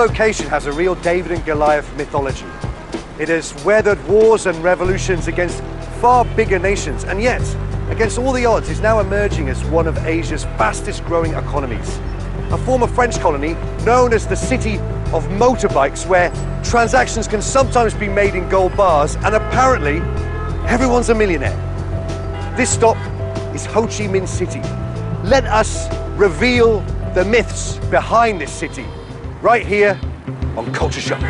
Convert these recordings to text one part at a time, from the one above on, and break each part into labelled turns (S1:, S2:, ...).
S1: Location has a real David and Goliath mythology. It has weathered wars and revolutions against far bigger nations, and yet, against all the odds, is now emerging as one of Asia's fastest growing economies. A former French colony known as the City of Motorbikes, where transactions can sometimes be made in gold bars, and apparently everyone's a millionaire. This stop is Ho Chi Minh City. Let us reveal the myths behind this city, right here on Culture Shock.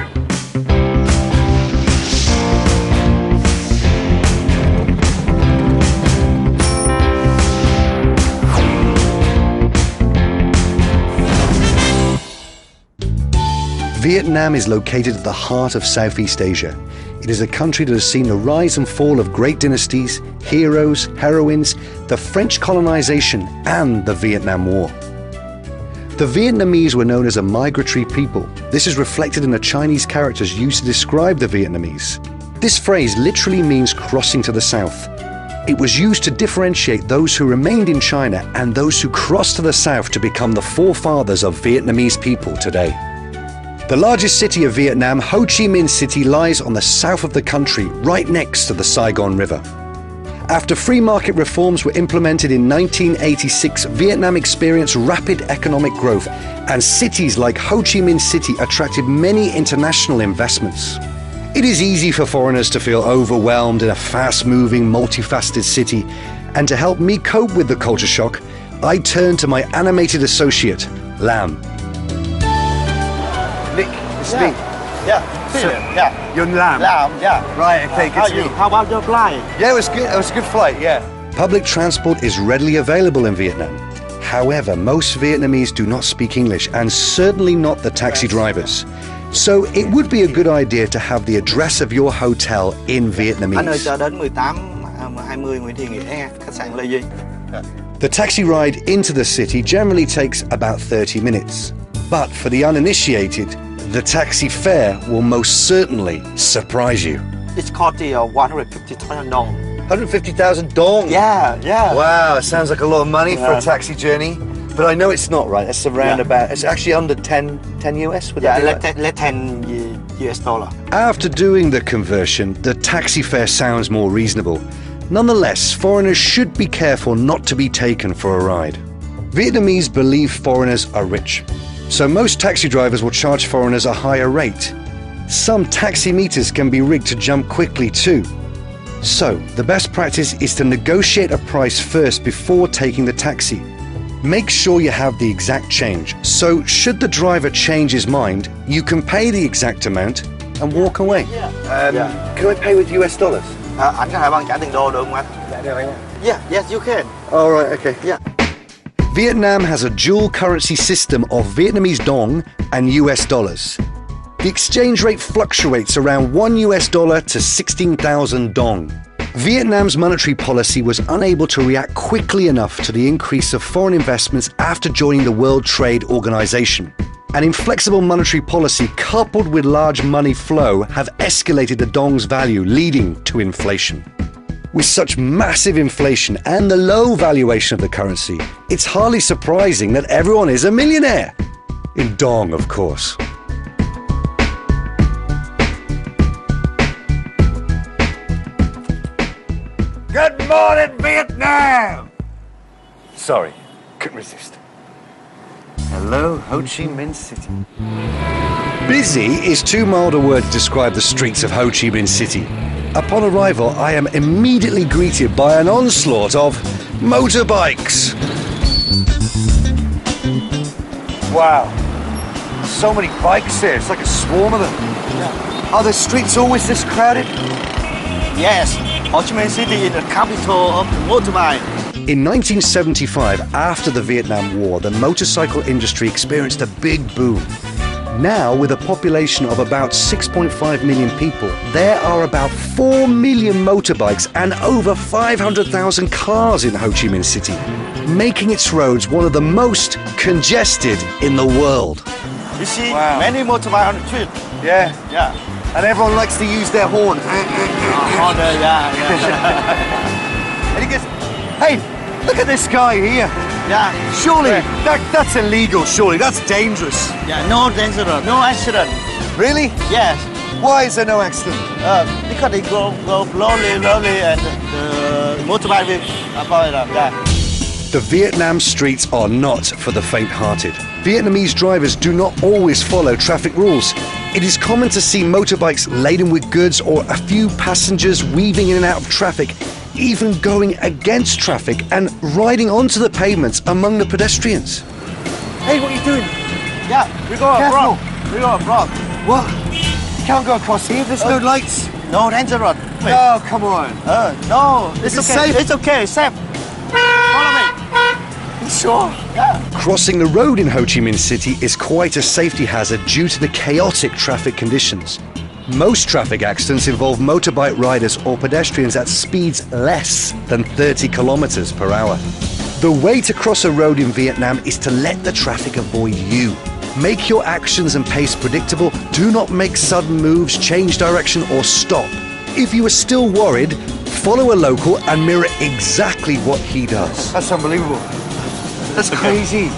S1: Vietnam is located at the heart of Southeast Asia. It is a country that has seen the rise and fall of great dynasties, heroes, heroines, the French colonization, and the Vietnam War. The Vietnamese were known as a migratory people. This is reflected in the Chinese characters used to describe the Vietnamese. This phrase literally means crossing to the south. It was used to differentiate those who remained in China and those who crossed to the south to become the forefathers of Vietnamese people today. The largest city of Vietnam, Ho Chi Minh City, lies on the south of the country, right next to the Saigon River. After free market reforms were implemented in 1986, Vietnam experienced rapid economic growth, and cities like Ho Chi Minh City attracted many international investments. It is easy for foreigners to feel overwhelmed in a fast-moving, multifaceted city, and to help me cope with the culture shock, I turn to my animated associate, Lam. Nick, it's me.
S2: Yeah,
S1: So,
S2: yeah.
S1: You're Lam.
S2: Lam, yeah.
S1: Right, okay, good to meet you.
S2: How about your flight?
S1: Yeah, it was good. It was a good flight, yeah. Public transport is readily available in Vietnam. However, most Vietnamese do not speak English, and certainly not the taxi drivers. So it would be a good idea to have the address of your hotel in Vietnamese.
S2: Anh ơi, chờ đến 18:20 Nguyễn Thị Nghĩa, khách sạn Lê Duy.
S1: The taxi ride into the city generally takes about 30 minutes. But for the uninitiated, the taxi fare will most certainly surprise you.
S2: It's called the 150,000 dong.
S1: 150,000 dong?
S2: Yeah, yeah.
S1: Wow, it sounds like a lot of money for a taxi journey. But I know it's not, right? It's around about, it's actually under 10 US, would that be
S2: let 10 US dollar.
S1: After doing the conversion, the taxi fare sounds more reasonable. Nonetheless, foreigners should be careful not to be taken for a ride. Vietnamese believe foreigners are rich, so most taxi drivers will charge foreigners a higher rate. Some taxi meters can be rigged to jump quickly too. So, the best practice is to negotiate a price first before taking the taxi. Make sure you have the exact change, so should the driver change his mind, you can pay the exact amount and walk away. Can I pay with US dollars?
S2: Anh có thể bằng trả tiền đô được không anh? Yeah, yes you can.
S1: All right, okay.
S2: Yeah.
S1: Vietnam has a dual currency system of Vietnamese dong and US dollars. The exchange rate fluctuates around $1 to 16,000 dong. Vietnam's monetary policy was unable to react quickly enough to the increase of foreign investments after joining the World Trade Organization. An inflexible monetary policy coupled with large money flow have escalated the dong's value, leading to inflation. With such massive inflation and the low valuation of the currency, it's hardly surprising that everyone is a millionaire. In dong, of course. Good morning, Vietnam! Sorry, couldn't resist. Hello, Ho Chi Minh City. Busy is too mild a word to describe the streets of Ho Chi Minh City. Upon arrival, I am immediately greeted by an onslaught of motorbikes. Wow, so many bikes here, it's like a swarm of them. Yeah. Are the streets always this crowded?
S2: Yes, Ho Chi Minh City is the capital of the motorbike.
S1: In 1975, after the Vietnam War, the motorcycle industry experienced a big boom. Now, with a population of about 6.5 million people, there are about 4 million motorbikes and over 500,000 cars in Ho Chi Minh City, making its roads one of the most congested in the world.
S2: You see many motorbikes on the street.
S1: Yeah.
S2: Yeah.
S1: And everyone likes to use their horn.
S2: Yeah.
S1: And he goes, hey, look at this guy here.
S2: Yeah.
S1: Surely,
S2: Yeah.
S1: that's illegal, surely. That's dangerous.
S2: Yeah, no danger, no accident.
S1: Really?
S2: Yes.
S1: Why is there no accident?
S2: Because they go slowly, and the motorbike will avoid them. Yeah.
S1: The Vietnam streets are not for the faint-hearted. Vietnamese drivers do not always follow traffic rules. It is common to see motorbikes laden with goods or a few passengers weaving in and out of traffic, even going against traffic and riding onto the pavements among the pedestrians. Hey, what are you doing?
S2: Yeah, we go abroad. We go abroad.
S1: What? You can't go across here, there's no lights.
S2: No danger. Wait.
S1: Oh, come on.
S2: No, it's
S1: Is it
S2: okay.
S1: safe?
S2: It's okay, it's safe. Follow me.
S1: Sure.
S2: Yeah.
S1: Crossing the road in Ho Chi Minh City is quite a safety hazard due to the chaotic traffic conditions. Most traffic accidents involve motorbike riders or pedestrians at speeds less than 30 kilometers per hour. The way to cross a road in Vietnam is to let the traffic avoid you. Make your actions and pace predictable. Do not make sudden moves, change direction, or stop. If you are still worried, follow a local and mirror exactly what he does.
S3: That's unbelievable. That's crazy.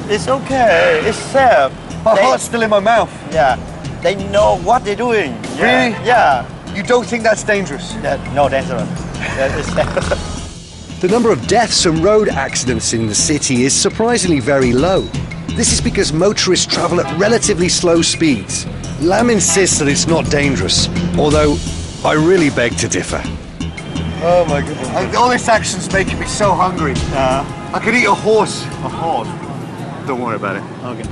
S2: It's okay. It's safe.
S3: My heart's still in my mouth.
S2: Yeah. They know what they're doing. Yeah.
S3: Really?
S2: Yeah.
S3: You don't think that's dangerous?
S2: No danger. Yeah, it's safe.
S1: The number of deaths from road accidents in the city is surprisingly very low. This is because motorists travel at relatively slow speeds. Lam insists that it's not dangerous, although I really beg to differ.
S3: Oh my goodness. All this action's making me so hungry. I could eat a horse.
S2: A horse.
S3: Don't worry about it.
S2: Okay.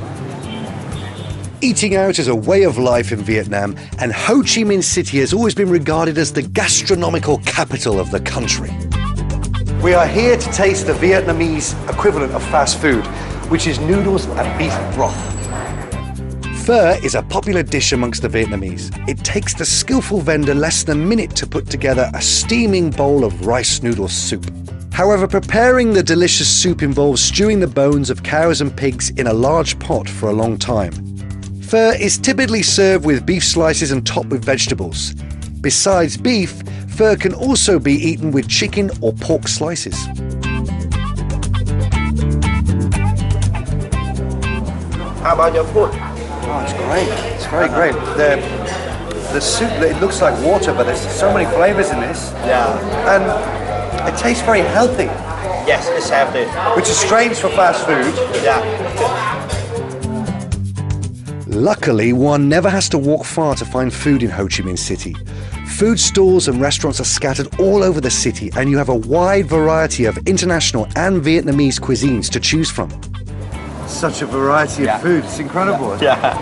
S1: Eating out is a way of life in Vietnam, and Ho Chi Minh City has always been regarded as the gastronomical capital of the country. We are here to taste the Vietnamese equivalent of fast food, which is noodles and beef broth. Pho is a popular dish amongst the Vietnamese. It takes the skillful vendor less than a minute to put together a steaming bowl of rice noodle soup. However, preparing the delicious soup involves stewing the bones of cows and pigs in a large pot for a long time. Pho is typically served with beef slices and topped with vegetables. Besides beef, pho can also be eaten with chicken or pork slices.
S2: How about your food?
S3: Oh, it's great. It's very great. The soup, it looks like water, but there's so many flavors in this.
S2: Yeah.
S3: And it tastes very healthy,
S2: Yes, it's healthy.
S3: which is strange for fast food.
S2: Yeah.
S1: Luckily, one never has to walk far to find food in Ho Chi Minh City. Food stalls and restaurants are scattered all over the city, and you have a wide variety of international and Vietnamese cuisines to choose from.
S3: Such a variety of food. It's incredible.
S2: Yeah.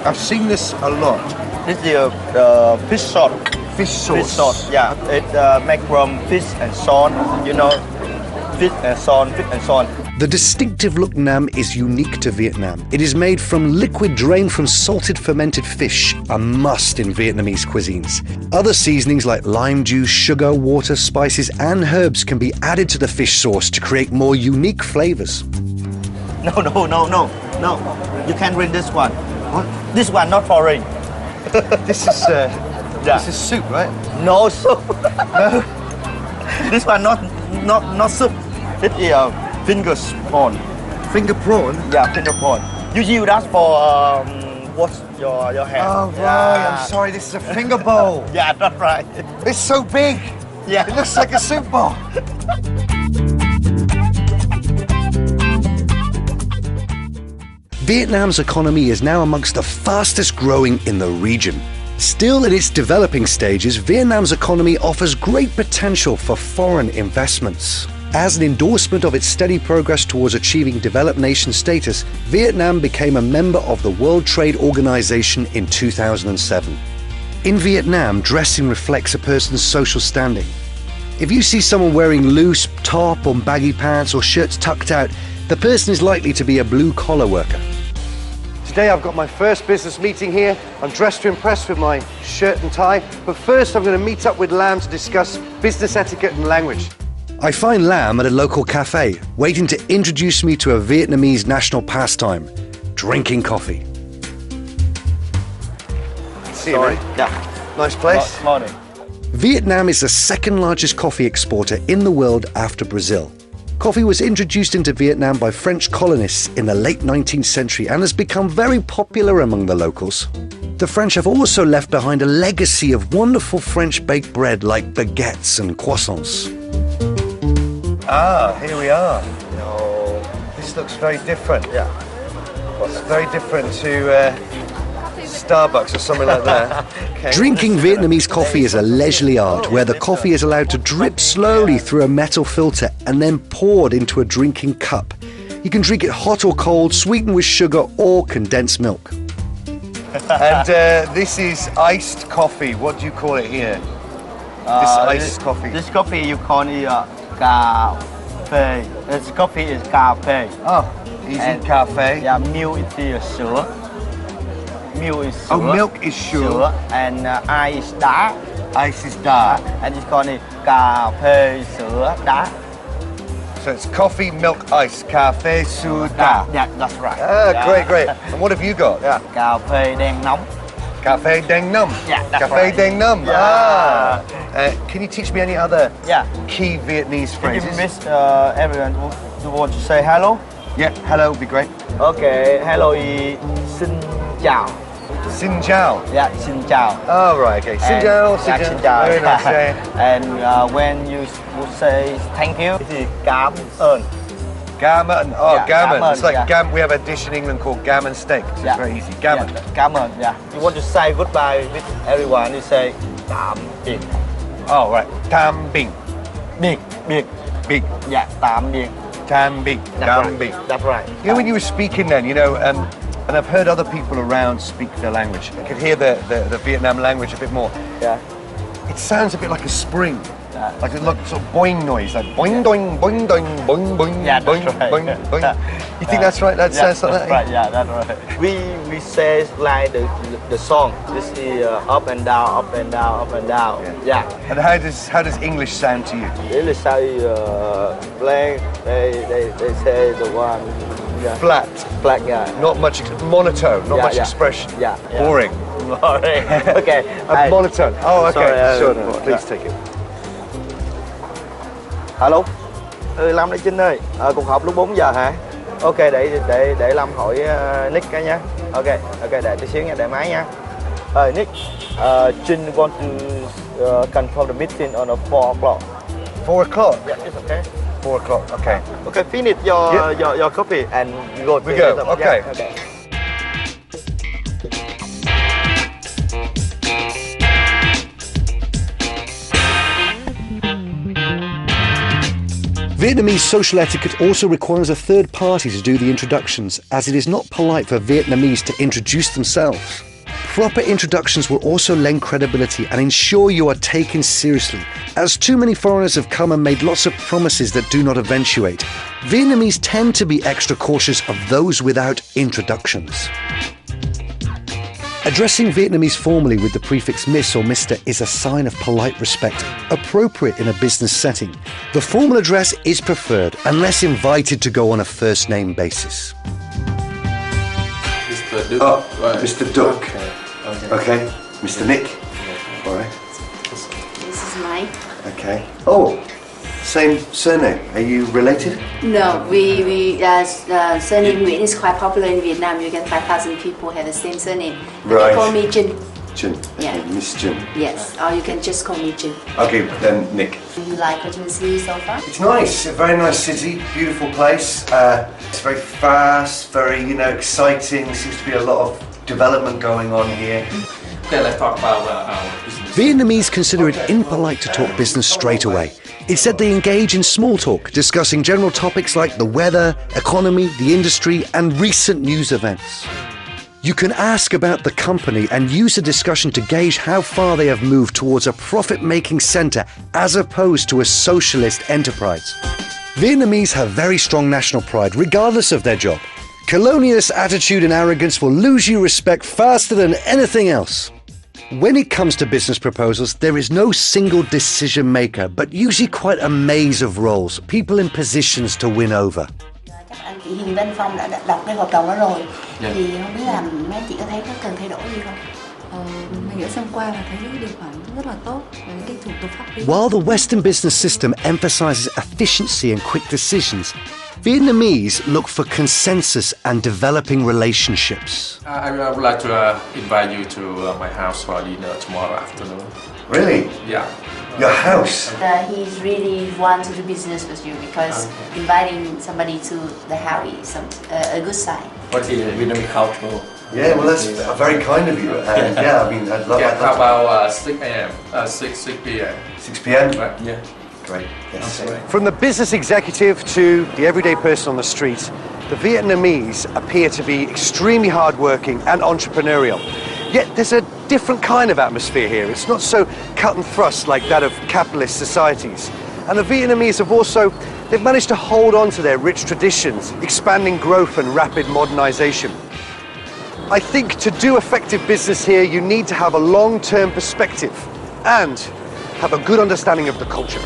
S3: I've seen this a lot.
S2: This is the fish sauce.
S3: Fish sauce.
S2: Fish sauce. Yeah. It made from fish and salt. You know, fish and salt.
S1: The distinctive look nam is unique to Vietnam. It is made from liquid drained from salted fermented fish, a must in Vietnamese cuisines. Other seasonings like lime juice, sugar, water, spices and herbs can be added to the fish sauce to create more unique flavors.
S2: No. You can't drink this one.
S3: What?
S2: This one not for rain.
S3: This is
S2: Yeah.
S3: this is soup, right?
S2: No soup.
S3: No.
S2: This one not soup. This is finger prawn.
S3: Finger prawn.
S2: Yeah, finger prawn. You use that for wash your hair.
S3: Oh right.
S2: Yeah.
S3: I'm sorry. This is a finger bowl.
S2: Yeah, that's right.
S3: It's so big.
S2: Yeah.
S3: It looks like a soup bowl.
S1: Vietnam's economy is now amongst the fastest growing in the region. Still in its developing stages, Vietnam's economy offers great potential for foreign investments. As an endorsement of its steady progress towards achieving developed nation status, Vietnam became a member of the World Trade Organization in 2007. In Vietnam, dressing reflects a person's social standing. If you see someone wearing loose top or baggy pants or shirts tucked out, the person is likely to be a blue-collar worker.
S3: Today I've got my first business meeting here. I'm dressed to impress with my shirt and tie, but first I'm going to meet up with Lam to discuss business etiquette and language.
S1: I find Lam at a local cafe, waiting to introduce me to a Vietnamese national pastime, drinking coffee.
S3: See you, mate.
S2: Yeah.
S3: Nice place.
S2: Morning.
S1: Vietnam is the second largest coffee exporter in the world after Brazil. Coffee was introduced into Vietnam by French colonists in the late 19th century and has become very popular among the locals. The French have also left behind a legacy of wonderful French baked bread like baguettes and croissants.
S3: Ah, here we are. This looks very different.
S2: Yeah.
S3: It's very different to Starbucks or something like that. Okay.
S1: Drinking Vietnamese coffee is a leisurely art where the coffee is allowed to drip slowly through a metal filter and then poured into a drinking cup. You can drink it hot or cold, sweetened with sugar or condensed milk.
S3: And this is iced coffee. What do you call it here? This iced coffee.
S2: This coffee you call it cà phê. This coffee is cà phê.
S3: Oh, easy cafe.
S2: Yeah, milk is sữa. Milk is sữa.
S3: Oh, milk is sure.
S2: And ice is đá.
S3: Ice is dark.
S2: And it's called cà phê sữa đá.
S3: So it's coffee, milk, ice, cafe, suda.
S2: Yeah, that's right.
S3: Ah,
S2: Yeah.
S3: great. And what have you got?
S2: Yeah, cà phê đen nóng.
S3: Cafe Deng Num.
S2: Yeah, that's
S3: Cafe
S2: right.
S3: Deng Num.
S2: Yeah.
S3: Ah. Can you teach me any other
S2: Yeah.
S3: key Vietnamese
S2: Can you
S3: phrases?
S2: miss everyone? You want to say hello?
S3: Yeah, hello would be great.
S2: Okay, hello is xin chào.
S3: Xin chào.
S2: Yeah, xin chào.
S3: Oh, right, okay. Xin chào, xin
S2: Yeah,
S3: chào.
S2: xin chào.
S3: Very nice. Yeah.
S2: And when you would say thank you, thì cảm ơn.
S3: Gammon. Oh,
S2: Yeah,
S3: gammon.
S2: gammon,
S3: It's like
S2: yeah.
S3: we have a dish in England called gammon steak. It's
S2: Yeah.
S3: very easy. Gammon.
S2: Yeah, cảm ơn. Yeah. You want to say goodbye with everyone, you say tạm biệt.
S3: Oh, right. Tam bing.
S2: Biệt.
S3: Big.
S2: Yeah, tạm biệt.
S3: Tam big.
S2: That's
S3: Tam
S2: right.
S3: big.
S2: That's right.
S3: You know, when you were speaking then, and I've heard other people around speak their language. I could hear the Vietnam language a bit more.
S2: Yeah.
S3: It sounds a bit like a spring.
S2: Yeah.
S3: Like a sort of boing noise, like boing doing, boing doing, boing boing,
S2: Yeah, that's
S3: boing,
S2: right.
S3: boing, boing.
S2: Yeah.
S3: You think that's right? That sounds like
S2: that's
S3: that?
S2: right. Yeah, that's right. We say like the song. This is up and down, up and down, up and down. Yeah.
S3: And how does English sound to you?
S2: They say blank. They say the one. Yeah.
S3: Flat.
S2: Flat. Yeah.
S3: Not much monotone. Not
S2: Yeah,
S3: much
S2: yeah.
S3: expression.
S2: Yeah.
S3: Boring.
S2: Boring. Okay.
S3: Monotone. Oh, okay.
S2: Sorry,
S3: Sure. No, please take it.
S2: Alo. Lâm đây Trinh ơi. Cuộc họp lúc 4 giờ hả? Ok, để Lâm hỏi Nick cái nha. Ok, để tí xíu nha, để máy nha. Nick, Trinh want to confirm the meeting on 4 o'clock.
S3: 4 o'clock.
S2: Yeah, it's okay.
S3: 4 o'clock. Okay.
S2: Okay, finish your coffee and we go.
S3: We go. Okay.
S2: Yeah, okay.
S1: Vietnamese social etiquette also requires a third party to do the introductions, as it is not polite for Vietnamese to introduce themselves. Proper introductions will also lend credibility and ensure you are taken seriously, as too many foreigners have come and made lots of promises that do not eventuate. Vietnamese tend to be extra cautious of those without introductions. Addressing Vietnamese formally with the prefix Miss or Mr. is a sign of polite respect, appropriate in a business setting. The formal address is preferred unless invited to go on a first name basis.
S4: Mr. Duke.
S3: Oh,
S4: Right.
S3: Mr. Duck. Okay. Mr. Nick. All right.
S5: This is Mike.
S3: Okay. Oh, same surname. Are you related?
S5: No, surname Nguyễn is quite popular in Vietnam. You can 5,000 people have the same surname. But
S3: Right.
S5: They call me Jin.
S3: Jin.
S5: Yeah.
S3: Okay, Miss Jin.
S5: Yes, or you can just call me Jin.
S3: Okay, then Nick.
S5: You like what you see so far?
S3: It's nice, a very nice city, beautiful place. It's very fast, very, exciting. Seems to be a lot of development going on here.
S4: Okay, let's talk about our business.
S1: Vietnamese consider it impolite to talk business straight away. Instead, they engage in small talk, discussing general topics like the weather, economy, the industry, and recent news events. You can ask about the company and use the discussion to gauge how far they have moved towards a profit-making centre as opposed to a socialist enterprise. Vietnamese have very strong national pride regardless of their job. Colonialist attitude and arrogance will lose you respect faster than anything else. When it comes to business proposals, there is no single decision maker, but usually quite a maze of roles, people in positions to win over.
S6: Chắc anh chị Hiền bên Phong đã đọc cái hợp đồng đó rồi.
S4: Dạ.
S6: Thì không biết là mấy chị có thấy có cần thay đổi gì không? Mình đã xem qua và thấy những điều khoản rất là tốt về những cái thủ tục pháp lý.
S1: While the Western business system emphasizes efficiency and quick decisions, Vietnamese look for consensus and developing relationships.
S4: I would like to invite you to my house for dinner tomorrow afternoon.
S3: Really?
S4: Yeah.
S3: Your house?
S5: He's really want to do business with you because inviting somebody to the house is a good sign.
S4: What is Vietnamese culture?
S3: Yeah, well, that's very kind of you. Yeah, I mean, I'd love,
S4: Yeah,
S3: I'd
S4: how
S3: love
S4: about 6 a.m., 6 p.m.?
S3: 6 p.m.
S4: Right, yeah.
S3: Great. Yes.
S4: Okay.
S3: From the business executive to the everyday person on the street, the Vietnamese appear to be extremely hardworking and entrepreneurial. Yet there's a different kind of atmosphere here. It's not so cut and thrust like that of capitalist societies. And the Vietnamese have also, they've managed to hold on to their rich traditions, expanding growth and rapid modernization. I think to do effective business here, you need to have a long-term perspective and have a good understanding of the culture.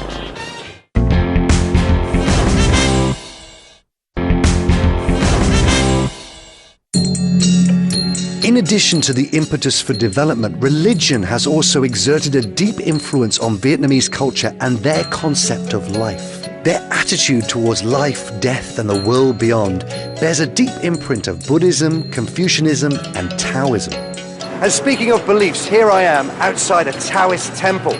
S1: In addition to the impetus for development, religion has also exerted a deep influence on Vietnamese culture and their concept of life. Their attitude towards life, death, and the world beyond bears a deep imprint of Buddhism, Confucianism, and Taoism.
S3: And speaking of beliefs, here I am outside a Taoist temple.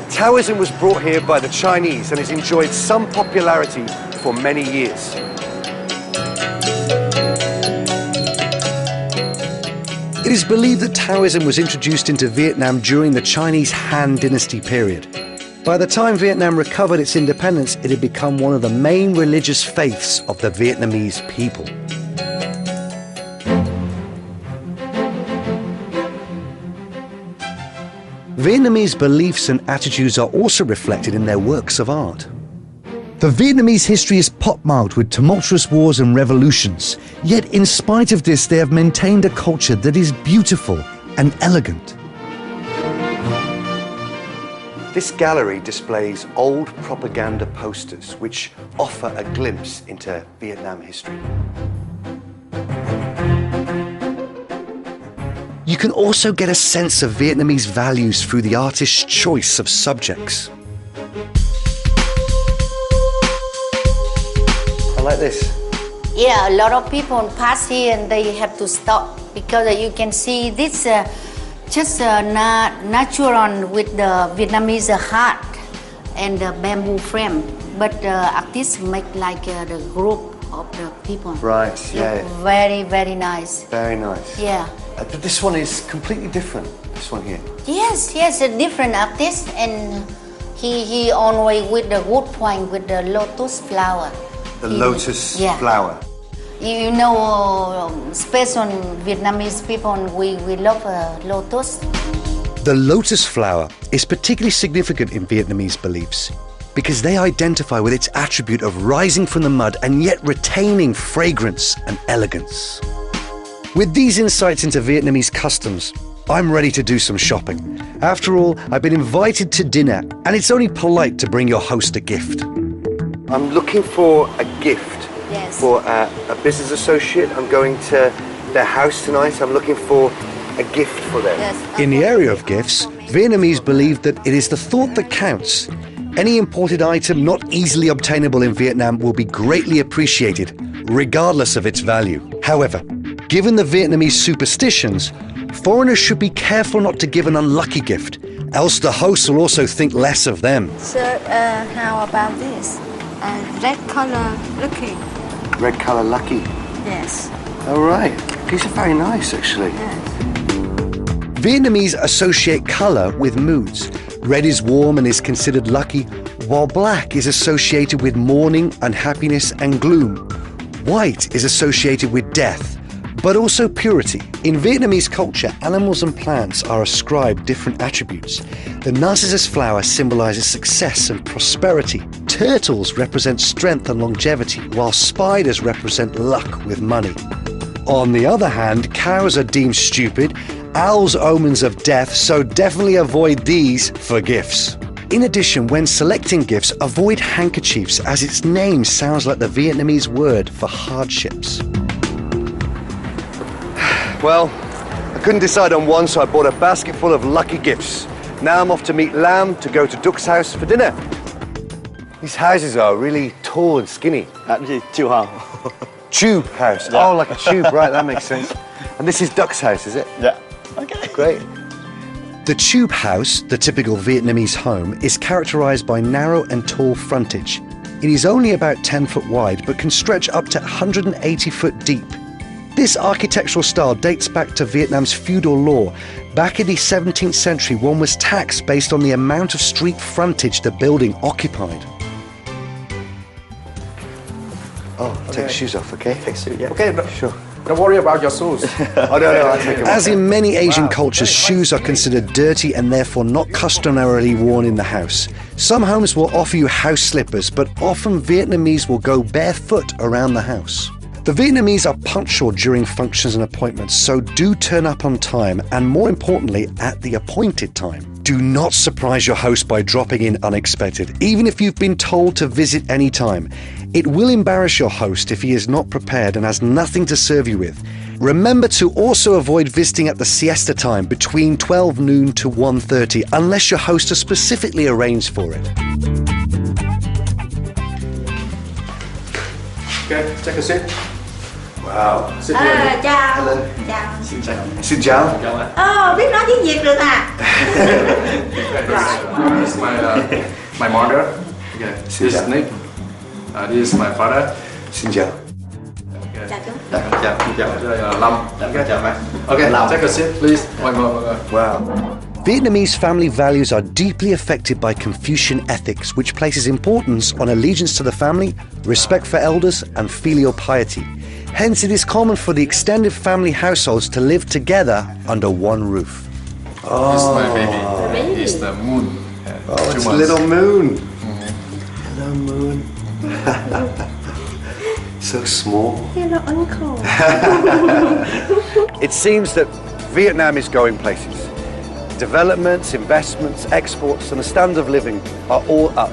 S3: Taoism was brought here by the Chinese and has enjoyed some popularity for many years.
S1: It is believed that Taoism was introduced into Vietnam during the Chinese Han Dynasty period. By the time Vietnam recovered its independence, it had become one of the main religious faiths of the Vietnamese people. Vietnamese beliefs and attitudes are also reflected in their works of art. The Vietnamese history is pockmarked with tumultuous wars and revolutions, yet in spite of this they have maintained a culture that is beautiful and elegant.
S3: This gallery displays old propaganda posters which offer a glimpse into Vietnam history.
S1: You can also get a sense of Vietnamese values through the artist's choice of subjects.
S3: I like this.
S7: Yeah, a lot of people pass here and they have to stop because you can see this just natural with the Vietnamese heart and the bamboo frame. But artists make like the group of the people.
S3: Right, yeah.
S7: Look very, very nice.
S3: Very nice.
S7: Yeah.
S3: But this one is completely different, this one here.
S7: Yes, a different artist, and he always with the wood point with the lotus flower.
S3: The lotus flower.
S7: You know, special Vietnamese people, we love lotus.
S1: The lotus flower is particularly significant in Vietnamese beliefs because they identify with its attribute of rising from the mud and yet retaining fragrance and elegance. With these insights into Vietnamese customs, I'm ready to do some shopping. After all, I've been invited to dinner, and it's only polite to bring your host a gift.
S3: I'm looking for a gift for a business associate. I'm going to their house tonight. I'm looking for a gift for them.
S7: Yes.
S1: In the area of gifts, Vietnamese believe that it is the thought that counts. Any imported item not easily obtainable in Vietnam will be greatly appreciated, regardless of its value. However, given the Vietnamese superstitions, foreigners should be careful not to give an unlucky gift, else the host will also think less of them.
S6: Sir, how about this? Red color lucky.
S3: Red colour lucky.
S6: Yes.
S3: All right. These are very nice, actually.
S6: Yes.
S1: Vietnamese associate colour with moods. Red is warm and is considered lucky, while black is associated with mourning, unhappiness and gloom. White is associated with death, but also purity. In Vietnamese culture, animals and plants are ascribed different attributes. The narcissus flower symbolises success and prosperity. Turtles represent strength and longevity, while spiders represent luck with money. On the other hand, cows are deemed stupid, owls omens of death, so definitely avoid these for gifts. In addition, when selecting gifts, avoid handkerchiefs as its name sounds like the Vietnamese word for hardships.
S3: Well, I Couldn't decide on one, so I bought a basket full of lucky gifts. Now I'm off to meet Lam to go to Duck's house for dinner. These houses are really tall and skinny.
S2: Chiêu hào.
S3: Tube house.
S2: Yeah.
S3: Oh, like a tube, right, that makes sense. And this is Duck's house, is it?
S2: Yeah. Okay.
S3: Great.
S1: The tube house, the typical Vietnamese home, is characterized by narrow and tall frontage. It is only about 10 foot wide, but can stretch up to 180 foot deep. This architectural style dates back to Vietnam's feudal law. Back in the 17th century, one was taxed based on the amount of street frontage the building occupied.
S3: Oh, take your shoes off, okay?
S2: Take shoes, yeah.
S4: Okay,
S3: Sure.
S4: don't worry about your shoes.
S3: Oh, no, I'll take them off.
S1: As in many Asian cultures, shoes are considered dirty and therefore not customarily worn in the house. Some homes will offer you house slippers, but often Vietnamese will go barefoot around the house. The Vietnamese are punctual during functions and appointments, so do turn up on time and, more importantly, at the appointed time. Do not surprise your host by dropping in unexpected, even if you've been told to visit any time. It will embarrass your host if he is not prepared and has nothing to serve you with. Remember to also avoid visiting at the siesta time between 12 noon to 1:30 unless your host has specifically arranged for it.
S4: Okay, take a seat.
S3: Wow.
S4: Sit here.
S6: Chào.
S3: Hello.
S6: Chào.
S3: Xin chào.
S6: Biết nói tiếng Việt được à?
S4: This is my mother. Okay, this is Nick. This is my father.
S3: Xin chào.
S6: Chào chú.
S2: Chào.
S4: Đây là Lâm.
S2: Okay. Chào bác.
S4: Okay, take a seat, please. Mọi người.
S3: Wow.
S1: Vietnamese family values are deeply affected by Confucian ethics, which places importance on allegiance to the family, respect for elders, and filial piety. Hence, it is common for the extended family households to live together under one roof.
S4: This is my baby. It's the moon.
S3: Oh,
S4: 2
S3: it's
S4: months.
S3: little moon. Hello, moon. So small.
S6: Hello, uncle.
S3: It seems that Vietnam is going places. Developments, investments, exports, and the standard of living are all up.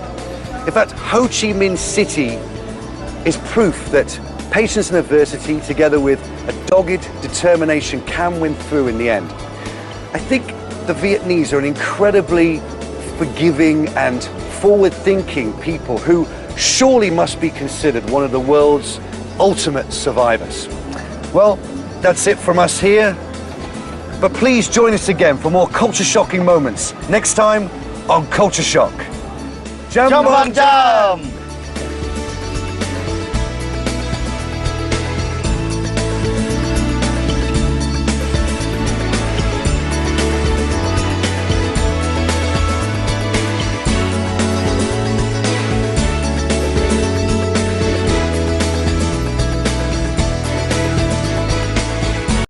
S3: In fact, Ho Chi Minh City is proof that patience and adversity, together with a dogged determination, can win through in the end. I think the Vietnamese are an incredibly forgiving and forward-thinking people who surely must be considered one of the world's ultimate survivors. Well, that's it from us here. But please join us again for more culture-shocking moments next time on Culture Shock. Jump on!
S2: Jump!